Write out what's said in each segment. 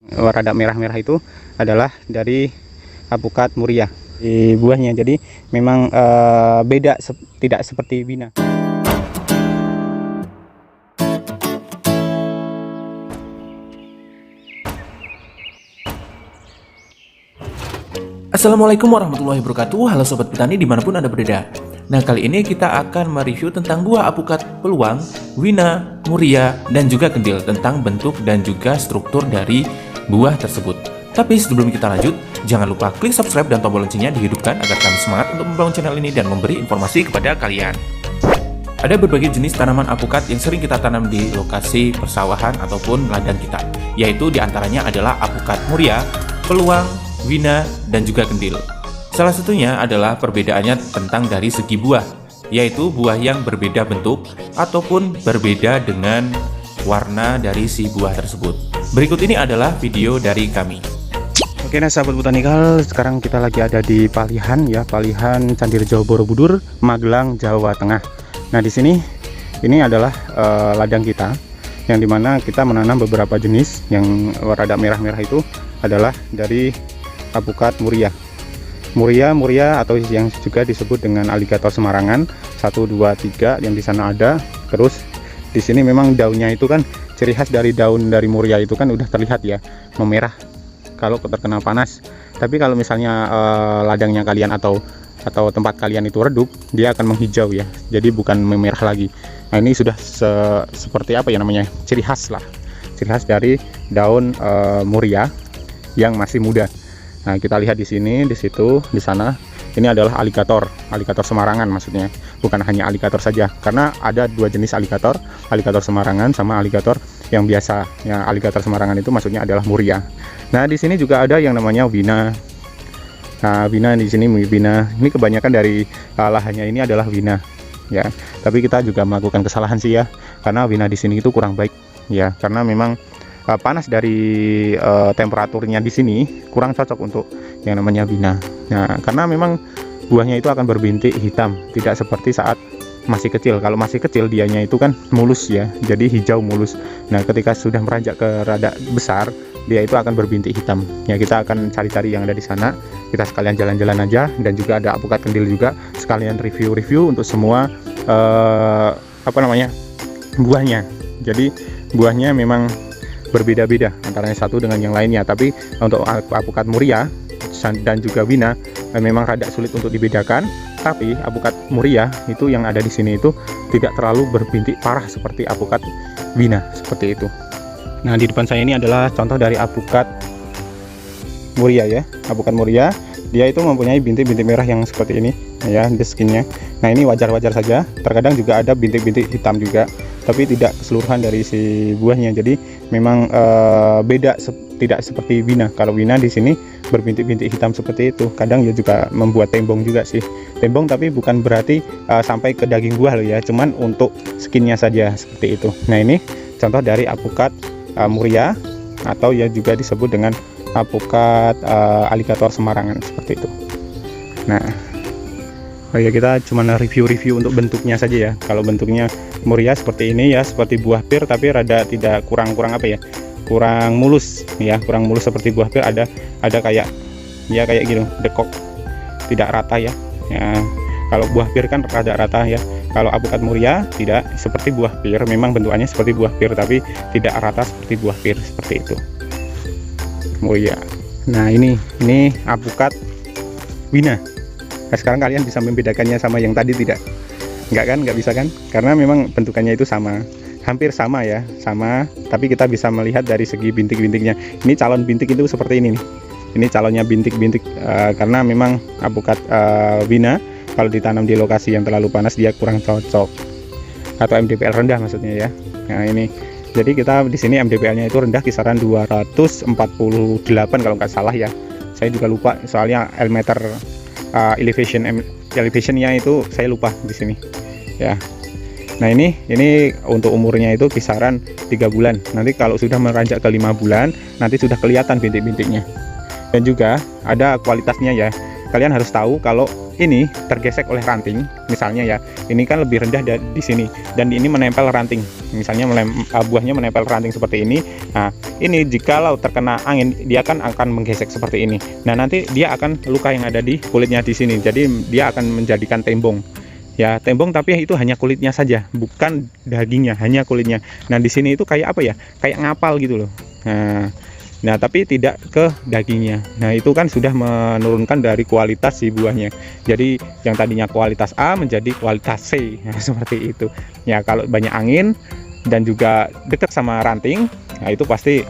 Rada merah-merah itu adalah dari apukat muria di buahnya. Jadi memang beda, tidak seperti bina. Assalamualaikum warahmatullahi wabarakatuh. Halo Sobat Petani dimanapun Anda berada. Nah, kali ini kita akan mereview tentang buah apukat peluang, wina, muria, dan juga kendil, tentang bentuk dan juga struktur dari buah tersebut. Tapi sebelum kita lanjut, jangan lupa klik subscribe dan tombol loncengnya dihidupkan agar kami semangat untuk membangun channel ini dan memberi informasi kepada kalian. Ada berbagai jenis tanaman apukat yang sering kita tanam di lokasi persawahan ataupun ladang kita, yaitu diantaranya adalah apukat muria, peluang, wina, dan juga kendil. Salah satunya adalah perbedaannya tentang dari segi buah, yaitu buah yang berbeda bentuk ataupun berbeda dengan warna dari si buah tersebut. Berikut ini adalah video dari kami. Oke, nah sahabat botanikal, sekarang kita lagi ada di Palihan ya, Palihan Candirejo Borobudur, Magelang, Jawa Tengah. Nah di sini ini adalah ladang kita, yang dimana kita menanam beberapa jenis. Yang rada merah-merah itu adalah dari apukat muria, muria atau yang juga disebut dengan aligator Semarangan 1, 2, 3 yang di sana ada. Terus di sini memang daunnya itu kan ciri khas dari daun dari muria itu kan udah terlihat ya, memerah kalau terkena panas. Tapi kalau misalnya ladangnya kalian atau tempat kalian itu redup, dia akan menghijau ya, jadi bukan memerah lagi. Nah ini sudah seperti apa ya namanya, ciri khas lah, ciri khas dari daun muria yang masih muda. Nah kita lihat di sini, di situ, di sana, ini adalah aligator Semarangan maksudnya, bukan hanya aligator saja, karena ada dua jenis aligator Semarangan sama aligator yang biasa. Ya, aligator Semarangan itu maksudnya adalah muria. Nah di sini juga ada yang namanya wina. Nah wina di sini wina, ini kebanyakan dari lahannya ini adalah wina ya. Tapi kita juga melakukan kesalahan sih ya, karena wina di sini itu kurang baik ya, karena memang panas dari temperaturnya di sini kurang cocok untuk yang namanya wina. Nah, karena memang buahnya itu akan berbintik hitam, tidak seperti saat masih kecil. Kalau masih kecil dianya itu kan mulus ya, jadi hijau mulus. Nah, ketika sudah meranjak ke rada besar, dia itu akan berbintik hitam. Ya, kita akan cari-cari yang ada di sana. Kita sekalian jalan-jalan aja, dan juga ada apukat kendil juga, sekalian review untuk semua buahnya. Jadi buahnya memang berbeda-beda antara yang satu dengan yang lainnya. Tapi untuk apukat muria dan juga wina memang rada sulit untuk dibedakan. Tapi apukat muria itu yang ada di sini itu tidak terlalu berbintik parah seperti apukat wina, seperti itu. Nah di depan saya ini adalah contoh dari apukat muria ya. Apukat muria, dia itu mempunyai bintik-bintik merah yang seperti ini ya, di skinnya. Nah ini wajar-wajar saja. Terkadang juga ada bintik-bintik hitam juga, tapi tidak keseluruhan dari si buahnya. Jadi memang beda, tidak seperti wina. Kalau wina di sini berbintik-bintik hitam seperti itu. Kadang ya juga membuat tembong juga sih. Tembong tapi bukan berarti sampai ke daging buah loh ya, cuman untuk skinnya saja seperti itu. Nah ini contoh dari apukat muria, atau ya juga disebut dengan apukat aligator Semarangan seperti itu. Nah, ya kita cuma review untuk bentuknya saja ya. Kalau bentuknya muria seperti ini ya, seperti buah pir, tapi rada tidak kurang mulus ya, kurang mulus seperti buah pir. Ada kayak gitu, dekok, tidak rata ya. Ya, kalau buah pir kan rada rata ya. Kalau apukat muria tidak seperti buah pir, memang bentukannya seperti buah pir tapi tidak rata seperti buah pir, seperti itu. Muria. Nah ini apukat wina. Nah, sekarang kalian bisa membedakannya sama yang tadi tidak? Nggak bisa kan? Karena memang bentukannya itu sama, hampir sama ya, sama. Tapi kita bisa melihat dari segi bintik-bintiknya. Ini calon bintik itu seperti ini nih. Ini calonnya bintik-bintik, karena memang apukat wina kalau ditanam di lokasi yang terlalu panas dia kurang cocok, atau MDPL rendah maksudnya ya. Nah ini, jadi kita di sini MDPL-nya itu rendah, kisaran 248 kalau nggak salah ya. Saya juga lupa soalnya meter elevationnya itu saya lupa di sini ya. Nah ini untuk umurnya itu kisaran 3 bulan. Nanti kalau sudah meranjak ke 5 bulan, nanti sudah kelihatan bintik-bintiknya. Dan juga ada kualitasnya ya. Kalian harus tahu kalau ini tergesek oleh ranting, misalnya ya, ini kan lebih rendah di sini, dan ini menempel ranting, misalnya buahnya menempel ranting seperti ini. Nah, ini jikalau terkena angin, dia akan menggesek seperti ini. Nah, nanti dia akan luka yang ada di kulitnya di sini, jadi dia akan menjadikan tembong. Ya, tembong, tapi itu hanya kulitnya saja, bukan dagingnya, hanya kulitnya. Nah, di sini itu kayak apa ya? Kayak ngapal gitu loh. Nah, tapi tidak ke dagingnya. Nah, itu kan sudah menurunkan dari kualitas si buahnya. Jadi yang tadinya kualitas A menjadi kualitas C. Nah, seperti itu. Ya, kalau banyak angin dan juga dekat sama ranting, nah itu pasti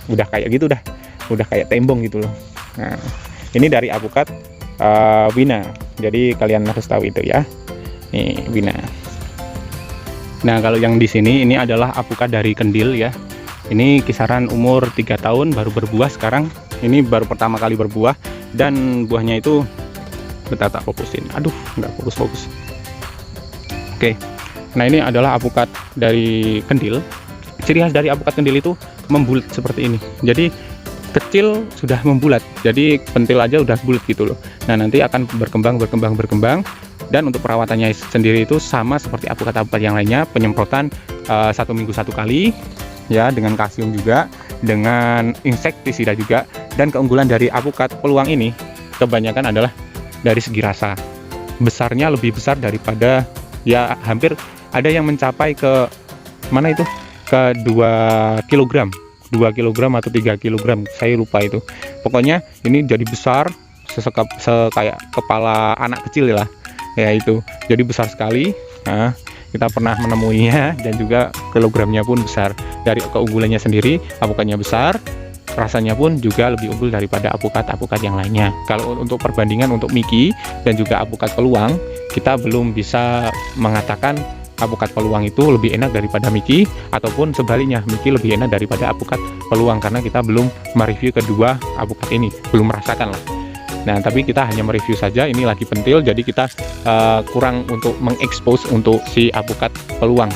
udah kayak gitu dah. Udah kayak tembong gitu loh. Nah, ini dari alpukat Wina. Jadi kalian harus tahu itu ya. Nih, Wina. Nah, kalau yang di sini ini adalah alpukat dari kendil ya. Ini kisaran umur 3 tahun, baru berbuah sekarang. Ini baru pertama kali berbuah, dan buahnya itu, bentar tak fokusin. Aduh, nggak fokus. Oke. Nah, ini adalah alpukat dari kendil. Ciri khas dari alpukat kendil itu membulat seperti ini. Jadi kecil sudah membulat. Jadi pentil aja udah bulat gitu loh. Nah, nanti akan berkembang. Dan untuk perawatannya sendiri itu sama seperti alpukat-alpukat yang lainnya, penyemprotan 1 minggu 1 kali. Ya, dengan kalsium juga, dengan insektisida juga. Dan keunggulan dari alpukat peluang ini kebanyakan adalah dari segi rasa. Besarnya lebih besar daripada, ya hampir ada yang mencapai ke mana itu? Ke 2 kg. 2 kg atau 3 kg, saya lupa itu. Pokoknya ini jadi besar kayak kepala anak kecil lah. Ya itu. Jadi besar sekali. Nah, kita pernah menemuinya, dan juga kilogramnya pun besar. Dari keunggulannya sendiri, alpukatnya besar, rasanya pun juga lebih unggul daripada alpukat-alpukat yang lainnya. Kalau untuk perbandingan untuk Miki dan juga alpukat peluang, kita belum bisa mengatakan alpukat peluang itu lebih enak daripada Miki, ataupun sebaliknya, Miki lebih enak daripada alpukat peluang, karena kita belum mereview kedua alpukat ini, belum merasakan lah. Nah, tapi kita hanya mereview saja. Ini lagi pentil, jadi kita kurang untuk mengekspos untuk si alpukat peluang.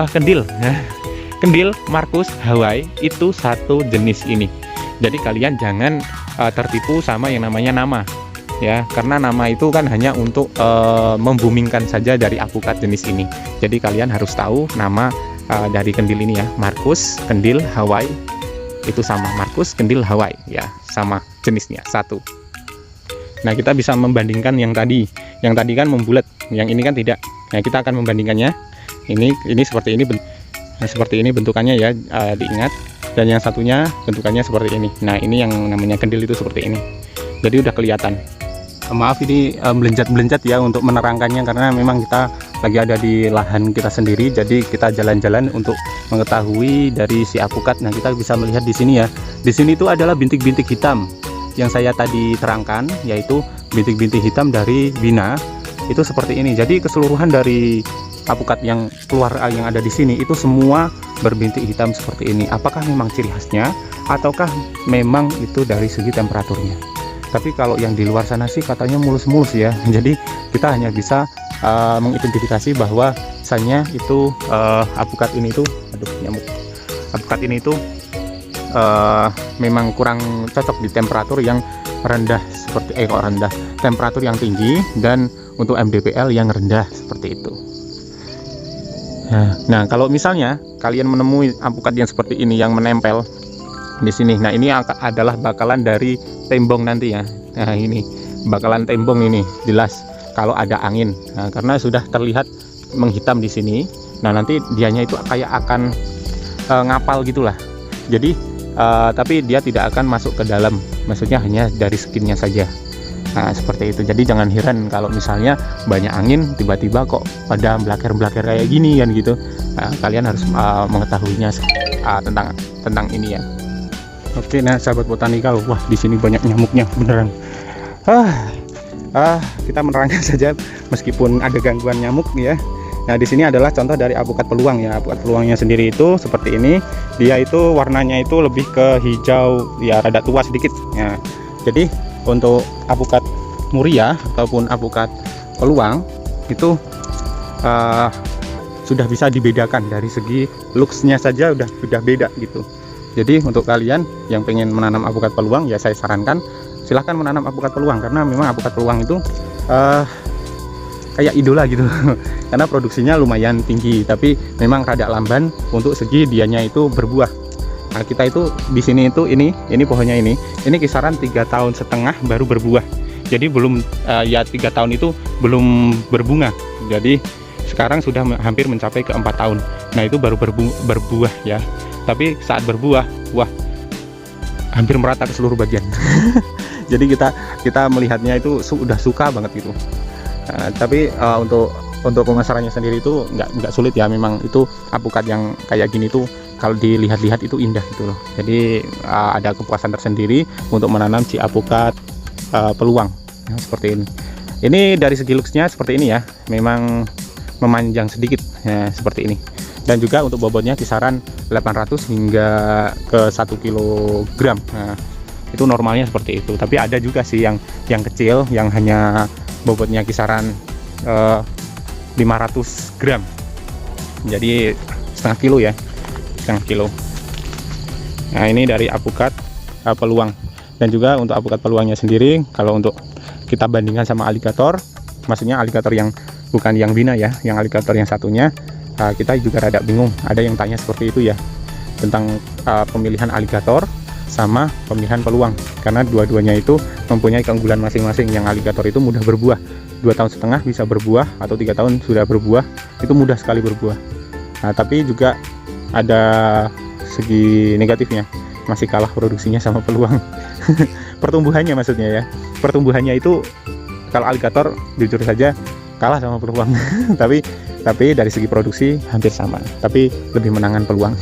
Kendil. Kendil Marcus Hawaii itu satu jenis ini. Jadi kalian jangan tertipu sama yang namanya nama, ya, karena nama itu kan hanya untuk membumingkan saja dari alpukat jenis ini. Jadi kalian harus tahu nama dari kendil ini ya, Marcus kendil Hawaii. Itu sama, Marcus kendil Hawaii ya, sama jenisnya, satu. Nah, kita bisa membandingkan yang tadi kan membulat, yang ini kan tidak. Nah, kita akan membandingkannya. Ini seperti ini, seperti ini bentukannya ya, diingat. Dan yang satunya bentukannya seperti ini. Nah, ini yang namanya kendil itu seperti ini. Jadi udah kelihatan. Maaf ini belenjat ya untuk menerangkannya, karena memang kita lagi ada di lahan kita sendiri, jadi kita jalan-jalan untuk mengetahui dari si alpukat. Nah, kita bisa melihat di sini ya. Di sini itu adalah bintik-bintik hitam yang saya tadi terangkan, yaitu bintik-bintik hitam dari Wina. Itu seperti ini. Jadi keseluruhan dari alpukat yang keluar yang ada di sini itu semua berbintik hitam seperti ini. Apakah memang ciri khasnya, ataukah memang itu dari segi temperaturnya? Tapi kalau yang di luar sana sih katanya mulus-mulus ya. Jadi kita hanya bisa mengidentifikasi bahwa misalnya itu alpukat ini tuh, alpukat ini tuh memang kurang cocok di temperatur yang rendah seperti temperatur yang tinggi, dan untuk MDPL yang rendah seperti itu. Nah, kalau misalnya kalian menemui alpukat yang seperti ini yang menempel di sini, nah ini adalah bakalan dari tembong nanti ya. Nah, ini bakalan tembong ini jelas kalau ada angin. Nah, karena sudah terlihat menghitam di sini. Nah, nanti dianya itu kayak akan ngapal gitulah. Jadi tapi dia tidak akan masuk ke dalam, maksudnya hanya dari skinnya saja. Nah, seperti itu. Jadi jangan heran kalau misalnya banyak angin tiba-tiba kok pada blaker-blaker kayak gini kan gitu. Nah, kalian harus mengetahuinya tentang ini ya. Oke, nah sahabat botanikal, wah di sini banyak nyamuknya beneran. Kita menerangkan saja meskipun ada gangguan nyamuk ya. Nah, di sini adalah contoh dari alpukat peluang ya. Alpukat peluangnya sendiri itu seperti ini. Dia itu warnanya itu lebih ke hijau ya, rada tua sedikit. Ya. Jadi untuk alpukat muria ataupun alpukat peluang itu sudah bisa dibedakan dari segi looksnya saja udah beda gitu. Jadi untuk kalian yang pengen menanam alpukat peluang ya, saya sarankan silahkan menanam apukat peluang, karena memang apukat peluang itu kayak idola gitu karena produksinya lumayan tinggi, tapi memang rada lamban untuk segi dianya itu berbuah. Nah, kita itu di sini itu ini pohonnya ini kisaran 3,5 tahun baru berbuah. Jadi belum ya 3 tahun itu belum berbunga. Jadi sekarang sudah hampir mencapai ke 4 tahun. Nah, itu baru berbuah ya. Tapi saat berbuah, wah, hampir merata ke seluruh bagian. Jadi kita melihatnya itu sudah suka banget gitu. Tapi untuk pemasarannya sendiri itu nggak sulit ya. Memang itu apukat yang kayak gini tuh kalau dilihat-lihat itu indah gitu loh. Jadi ada kepuasan tersendiri untuk menanam si apukat peluang seperti ini. Ini dari segi looksnya seperti ini ya. Memang memanjang sedikit ya, seperti ini. Dan juga untuk bobotnya kisaran 800 hingga ke 1 kg. Nah, itu normalnya seperti itu. Tapi ada juga sih yang kecil yang hanya bobotnya kisaran 500 gram. Jadi setengah kilo ya. Setengah kilo. Nah, ini dari apukat peluang. Dan juga untuk apukat peluangnya sendiri, kalau untuk kita bandingkan sama aligator, maksudnya aligator yang bukan yang bina ya, yang aligator yang satunya, kita juga rada bingung. Ada yang tanya seperti itu ya, tentang pemilihan aligator sama pemilihan peluang, karena dua-duanya itu mempunyai keunggulan masing-masing. Yang aligator itu mudah berbuah, 2,5 tahun bisa berbuah, atau 3 tahun sudah berbuah, itu mudah sekali berbuah. Nah, tapi juga ada segi negatifnya, masih kalah produksinya sama peluang. Pertumbuhannya maksudnya ya, pertumbuhannya itu kalau aligator jujur saja kalah sama peluang. tapi dari segi produksi hampir sama, tapi lebih menangan peluang.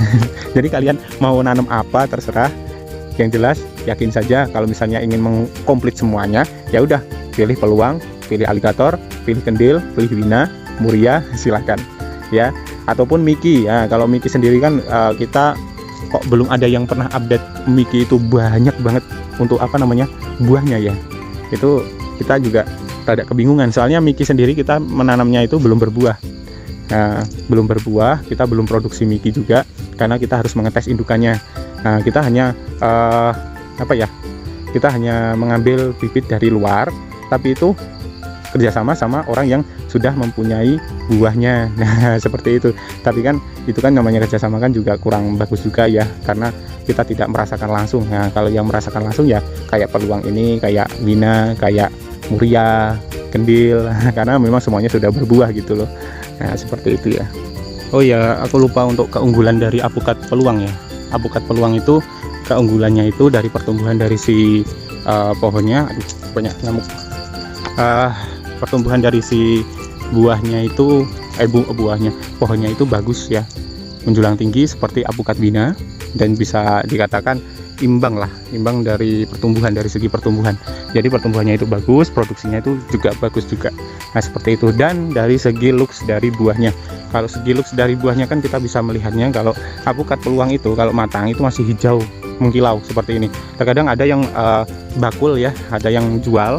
Jadi kalian mau nanam apa terserah, yang jelas yakin saja kalau misalnya ingin mengkomplit semuanya, ya udah pilih peluang, pilih aligator, pilih kendil, pilih wina, muria, silahkan ya. Ataupun Miki ya. Kalau Miki sendiri kan kita kok belum ada yang pernah update Miki itu banyak banget untuk buahnya ya. Itu kita juga rada kebingungan, soalnya Miki sendiri kita menanamnya itu belum berbuah. Nah, belum berbuah, kita belum produksi Miki juga karena kita harus mengetes indukannya. Nah, kita hanya kita hanya mengambil bibit dari luar, tapi itu kerjasama sama orang yang sudah mempunyai buahnya. Nah, seperti itu. Tapi kan itu kan namanya kerjasama kan juga kurang bagus juga ya, karena kita tidak merasakan langsung. Nah, kalau yang merasakan langsung ya kayak peluang ini, kayak wina, kayak muria, kendil, karena memang semuanya sudah berbuah gitu loh. Nah, seperti itu ya. Oh ya, aku lupa untuk keunggulan dari apukat peluang ya. Apukat peluang itu keunggulannya itu dari pertumbuhan dari si pohonnya. Aduh, banyak nyamuk. Pertumbuhan dari si buahnya itu pohonnya itu bagus ya, menjulang tinggi seperti apukat bina, dan bisa dikatakan imbang dari pertumbuhan, dari segi pertumbuhan. Jadi pertumbuhannya itu bagus, produksinya itu juga bagus juga. Nah, seperti itu. Dan dari segi looks dari buahnya, kalau segi looks dari buahnya kan kita bisa melihatnya, kalau apukat peluang itu kalau matang itu masih hijau mengkilau seperti ini. Terkadang ada yang bakul ya, ada yang jual,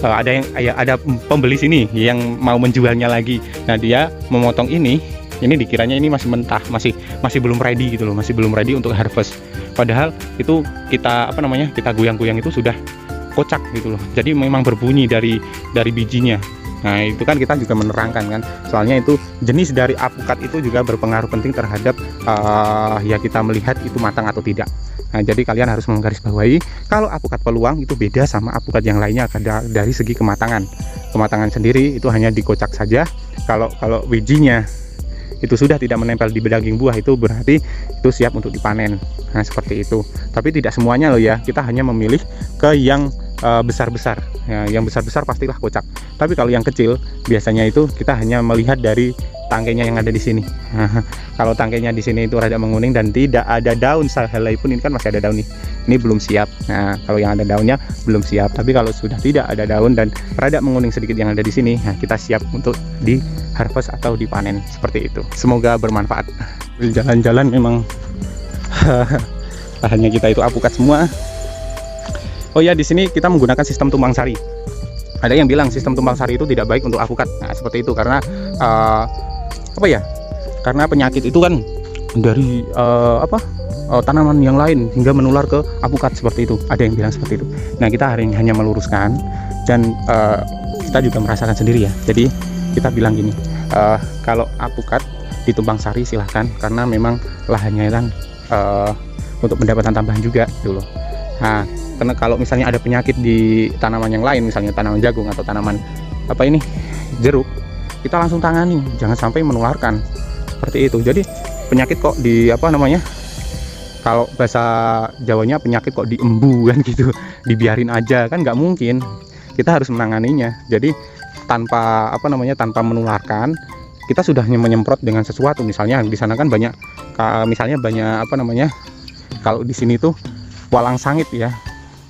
ada pembeli sini yang mau menjualnya lagi. Nah, dia memotong ini dikiranya ini masih mentah, masih belum ready gitu loh, masih belum ready untuk harvest. Padahal itu kita goyang-goyang itu sudah kocak gitu loh. Jadi memang berbunyi dari bijinya. Nah, itu kan kita juga menerangkan kan, soalnya itu jenis dari apukat itu juga berpengaruh penting terhadap ya kita melihat itu matang atau tidak. Nah, jadi kalian harus menggarisbawahi kalau apukat peluang itu beda sama apukat yang lainnya dari segi kematangan. Kematangan sendiri itu hanya dikocak saja. Kalau bijinya itu sudah tidak menempel di daging buah, itu berarti itu siap untuk dipanen. Nah, seperti itu. Tapi tidak semuanya loh ya, kita hanya memilih ke yang besar-besar ya, yang besar-besar pastilah kocak. Tapi kalau yang kecil biasanya itu kita hanya melihat dari tangkainya yang ada di sini. Kalau tangkainya di sini itu rada menguning dan tidak ada daun sehelai pun, ini kan masih ada daun nih, ini belum siap. Nah, kalau yang ada daunnya belum siap. Tapi kalau sudah tidak ada daun dan rada menguning sedikit yang ada di sini, nah kita siap untuk di harvest atau dipanen. Seperti itu. Semoga bermanfaat. Jalan-jalan memang lahannya kita itu apukat semua. Oh ya, di sini kita menggunakan sistem tumpang sari. Ada yang bilang sistem tumpang sari itu tidak baik untuk apukat. Nah, seperti itu karena karena penyakit itu kan dari tanaman yang lain hingga menular ke apukat seperti itu. Ada yang bilang seperti itu. Nah, kita hari ini hanya meluruskan dan kita juga merasakan sendiri ya. Jadi kita bilang gini, kalau apukat di Tumpang Sari silahkan, karena memang lahannya kan untuk pendapatan tambahan juga dulu. Nah, karena kalau misalnya ada penyakit di tanaman yang lain, misalnya tanaman jagung atau tanaman jeruk, kita langsung tangani, jangan sampai menularkan seperti itu. Jadi penyakit kok kalau bahasa Jawanya penyakit kok diembu kan gitu, dibiarin aja kan nggak mungkin. Kita harus menanganinya. Jadi tanpa tanpa menularkan, kita sudah menyemprot dengan sesuatu. Misalnya di sana kan banyak kalau di sini tuh walang sangit ya,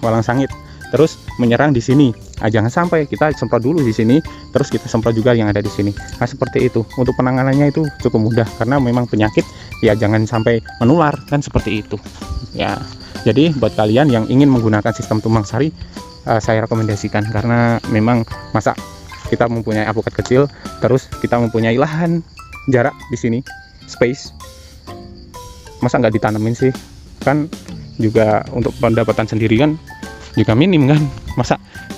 walang sangit terus menyerang di sini. Jangan sampai kita semprot dulu di sini, terus kita semprot juga yang ada di sini. Nah, seperti itu. Untuk penanganannya itu cukup mudah karena memang penyakit ya jangan sampai menular kan, seperti itu ya. Jadi buat kalian yang ingin menggunakan sistem Tumpang Sari, saya rekomendasikan, karena memang masa kita mempunyai apukat kecil, terus kita mempunyai lahan jarak di sini, space, masa nggak ditanamin sih? Kan juga untuk pendapatan sendiri kan juga minim kan. Masa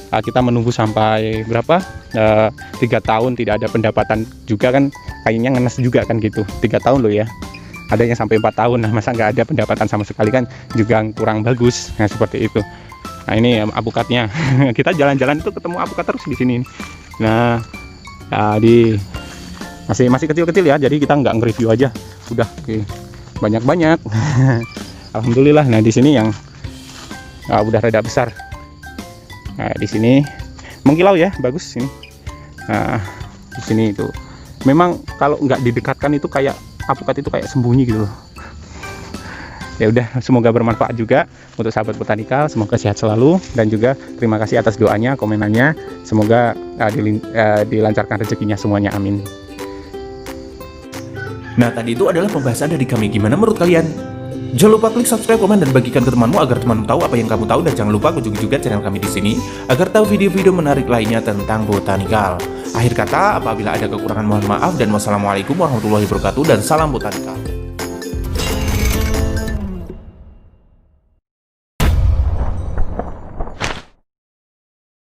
kita menunggu sampai berapa 3 tahun tidak ada pendapatan juga kan, kayaknya ngenes juga kan gitu. 3 tahun loh ya, ada yang sampai 4 tahun. Nah, masa nggak ada pendapatan sama sekali kan juga kurang bagus. Nah, seperti itu. Nah, ini apukatnya. Kita jalan-jalan itu ketemu apukat terus di sini. Nah, masih kecil-kecil ya, jadi kita nggak nge-review aja, udah banyak-banyak. Alhamdulillah. Nah, di sini yang udah rada besar. Nah, di sini mengkilau ya, bagus ini. Nah, di sini itu memang kalau nggak didekatkan itu kayak apukat itu kayak sembunyi gitu loh. Ya udah, semoga bermanfaat juga untuk sahabat botanikal, semoga sehat selalu, dan juga terima kasih atas doanya, komenannya, semoga dilancarkan rezekinya semuanya, amin. Nah, tadi itu adalah pembahasan dari kami. Gimana menurut kalian? Jangan lupa klik subscribe, komen, dan bagikan ke temanmu agar temanmu tahu apa yang kamu tahu, dan jangan lupa kunjungi juga channel kami di sini agar tahu video-video menarik lainnya tentang botanikal. Akhir kata, apabila ada kekurangan mohon maaf, dan wassalamualaikum warahmatullahi wabarakatuh, dan salam botanikal.